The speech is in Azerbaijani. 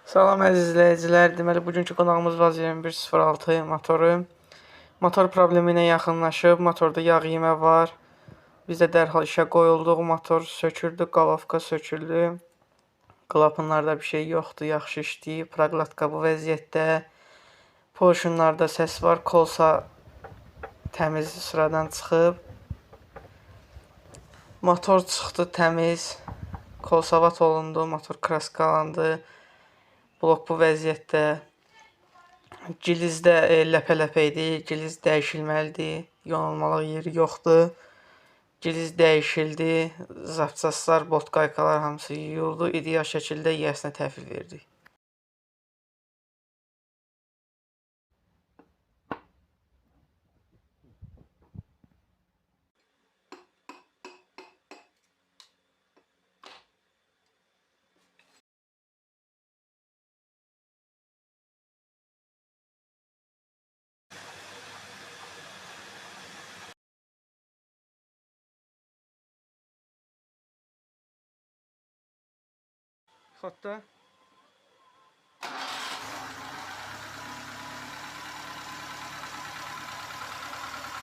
Salam əziz izləyicilər. Deməli bugünkü qonağımız Vaz 2106 motoru. Motor problemi ilə yaxınlaşıb. Motorda yağ yemə var. Biz də dərhal işə qoyulduq. Motor söküldü, qalovka söküldü. Klapanlarda bir şey yoxdur, yaxşı işləyir. Proqladka bu vəziyyətdə. Porşunlarda səs var. Kolsa təmiz sıradan çıxıb. Motor çıxdı təmiz. Kolsavat olundu, motor kraskalandı. Blok bu vəziyyətdə. Gilizdə ləpə-ləpə idi. Giliz dəyişilməlidir. Yonulmalıq yeri yoxdur. Giliz dəyişildi. Zapçaslar, botqaykalar hamısı yuyuldu. İdeal şəkildə yiyəsinə təhvil verdik. Xodda